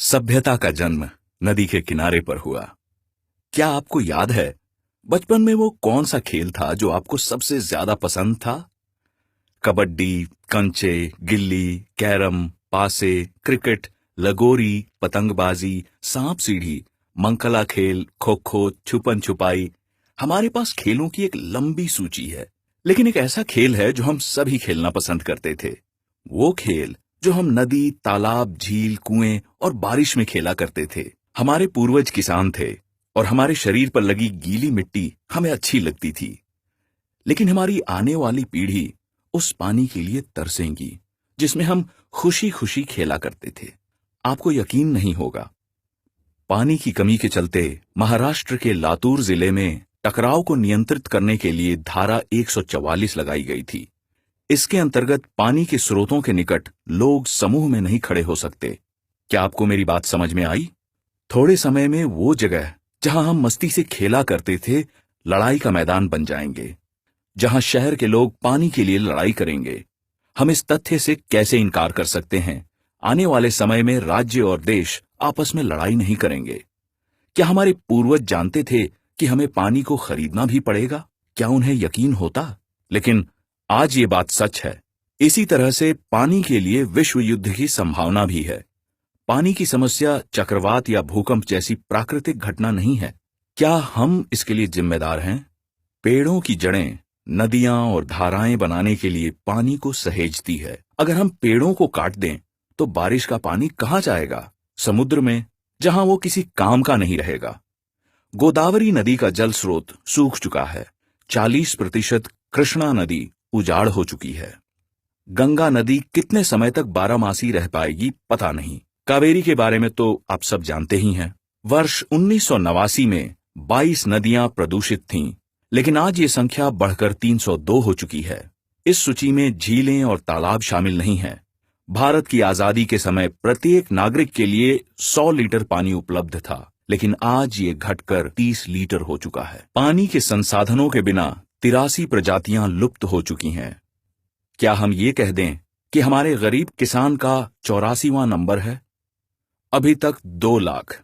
सभ्यता का जन्म नदी के किनारे पर हुआ। क्या आपको याद है बचपन में वो कौन सा खेल था जो आपको सबसे ज्यादा पसंद था? कबड्डी, कंचे, गिल्ली, कैरम, पासे, क्रिकेट, लगोरी, पतंगबाजी, सांप सीढ़ी, मंकला खेल, खो खो, छुपन छुपाई। हमारे पास खेलों की एक लंबी सूची है, लेकिन एक ऐसा खेल है जो हम सभी खेलना पसंद करते थे। वो खेल जो हम नदी, तालाब, झील, कुएं और बारिश में खेला करते थे। हमारे पूर्वज किसान थे और हमारे शरीर पर लगी गीली मिट्टी हमें अच्छी लगती थी। लेकिन हमारी आने वाली पीढ़ी उस पानी के लिए तरसेंगी जिसमें हम खुशी खुशी खेला करते थे। आपको यकीन नहीं होगा, पानी की कमी के चलते महाराष्ट्र के लातूर जिले में टकराव को नियंत्रित करने के लिए धारा 144 लगाई गई थी। इसके अंतर्गत पानी के स्रोतों के निकट लोग समूह में नहीं खड़े हो सकते। क्या आपको मेरी बात समझ में आई? थोड़े समय में वो जगह जहां हम मस्ती से खेला करते थे लड़ाई का मैदान बन जाएंगे, जहां शहर के लोग पानी के लिए लड़ाई करेंगे। हम इस तथ्य से कैसे इनकार कर सकते हैं, आने वाले समय में राज्य और देश आपस में लड़ाई नहीं करेंगे। क्या हमारे पूर्वज जानते थे कि हमें पानी को खरीदना भी पड़ेगा? क्या उन्हें यकीन होता? लेकिन आज ये बात सच है। इसी तरह से पानी के लिए विश्व युद्ध की संभावना भी है। पानी की समस्या चक्रवात या भूकंप जैसी प्राकृतिक घटना नहीं है। क्या हम इसके लिए जिम्मेदार हैं? पेड़ों की जड़ें नदियां और धाराएं बनाने के लिए पानी को सहेजती है। अगर हम पेड़ों को काट दें तो बारिश का पानी कहां जाएगा? समुद्र में, जहां वो किसी काम का नहीं रहेगा। गोदावरी नदी का जल स्रोत सूख चुका है। 40% कृष्णा नदी उजाड़ हो चुकी है। गंगा नदी कितने समय तक बारहमासी रह पाएगी पता नहीं। कावेरी के बारे में तो आप सब जानते ही हैं। वर्ष 1989 में 22 नदियां प्रदूषित थीं, लेकिन आज ये संख्या बढ़कर 302 हो चुकी है। इस सूची में झीलें और तालाब शामिल नहीं हैं। भारत की आजादी के समय प्रत्येक नागरिक के लिए 100 लीटर पानी उपलब्ध था, लेकिन आज ये घटकर 30 लीटर हो चुका है। पानी के संसाधनों के बिना 83 प्रजातियां लुप्त हो चुकी हैं। क्या हम ये कह दें कि हमारे गरीब किसान का 84वां नंबर है? अभी तक 2 लाख।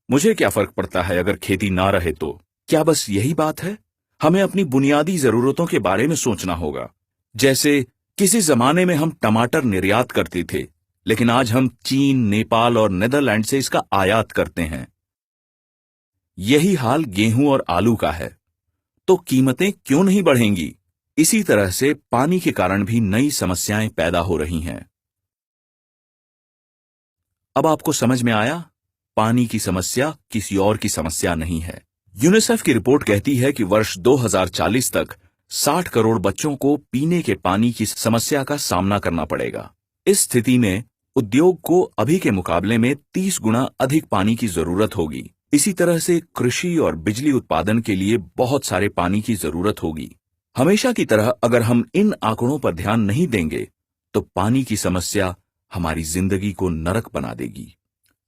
मुझे क्या फर्क पड़ता है अगर खेती ना रहे तो? क्या बस यही बात है? हमें अपनी बुनियादी जरूरतों के बारे में सोचना होगा। जैसे किसी जमाने में हम टमाटर निर्यात करते थे, लेकिन आज हम चीन, नेपाल और नीदरलैंड से इसका आयात करते हैं। यही हाल गेहूं और आलू का है। तो कीमतें क्यों नहीं बढ़ेंगी? इसी तरह से पानी के कारण भी नई समस्याएं पैदा हो रही हैं। अब आपको समझ में आया, पानी की समस्या किसी और की समस्या नहीं है। यूनिसेफ की रिपोर्ट कहती है कि वर्ष 2040 तक 60 करोड़ बच्चों को पीने के पानी की समस्या का सामना करना पड़ेगा। इस स्थिति में उद्योग को अभी के मुकाबले में 30 गुना अधिक पानी की जरूरत होगी। इसी तरह से कृषि और बिजली उत्पादन के लिए बहुत सारे पानी की जरूरत होगी। हमेशा की तरह अगर हम इन आंकड़ों पर ध्यान नहीं देंगे तो पानी की समस्या हमारी जिंदगी को नरक बना देगी।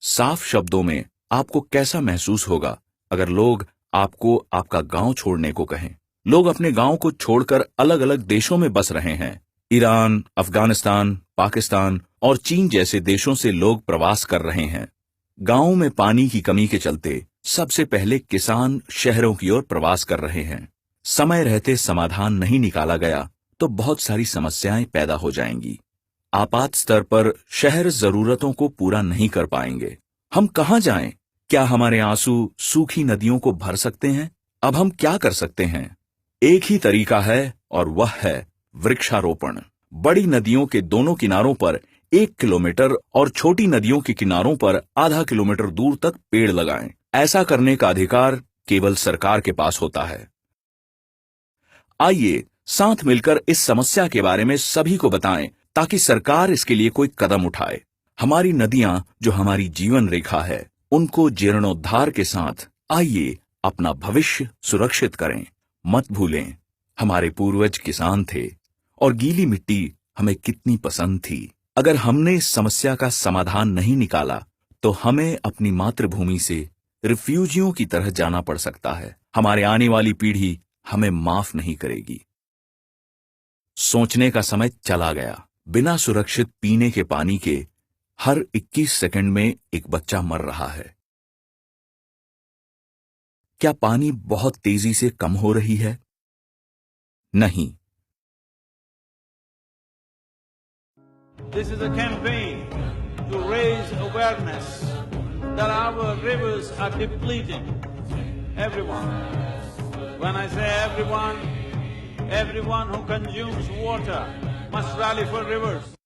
साफ शब्दों में आपको कैसा महसूस होगा अगर लोग आपको आपका गांव छोड़ने को कहें? लोग अपने गांव को छोड़कर अलग अलग देशों में बस रहे हैं। ईरान, अफगानिस्तान, पाकिस्तान और चीन जैसे देशों से लोग प्रवास कर रहे हैं। गांवों में पानी की कमी के चलते सबसे पहले किसान शहरों की ओर प्रवास कर रहे हैं। समय रहते समाधान नहीं निकाला गया तो बहुत सारी समस्याएं पैदा हो जाएंगी। आपात स्तर पर शहर जरूरतों को पूरा नहीं कर पाएंगे। हम कहां जाएं? क्या हमारे आंसू सूखी नदियों को भर सकते हैं? अब हम क्या कर सकते हैं? एक ही तरीका है और वह है वृक्षारोपण। बड़ी नदियों के दोनों किनारों पर 1 किलोमीटर और छोटी नदियों के किनारों पर आधा किलोमीटर दूर तक पेड़ लगाएं। ऐसा करने का अधिकार केवल सरकार के पास होता है। आइए साथ मिलकर इस समस्या के बारे में सभी को बताएं ताकि सरकार इसके लिए कोई कदम उठाए। हमारी नदियां जो हमारी जीवन रेखा है, उनको जीर्णोद्धार के साथ आइए अपना भविष्य सुरक्षित करें। मत भूलें, हमारे पूर्वज किसान थे और गीली मिट्टी हमें कितनी पसंद थी। अगर हमने इस समस्या का समाधान नहीं निकाला तो हमें अपनी मातृभूमि से रिफ्यूजियों की तरह जाना पड़ सकता है। हमारे आने वाली पीढ़ी हमें माफ नहीं करेगी। सोचने का समय चला गया। बिना सुरक्षित पीने के पानी के हर 21 सेकंड में एक बच्चा मर रहा है। क्या पानी बहुत तेजी से कम हो रही है? नहीं। This is a campaign to raise awareness that our rivers are depleting. Everyone. When I say everyone, everyone who consumes water must rally for rivers.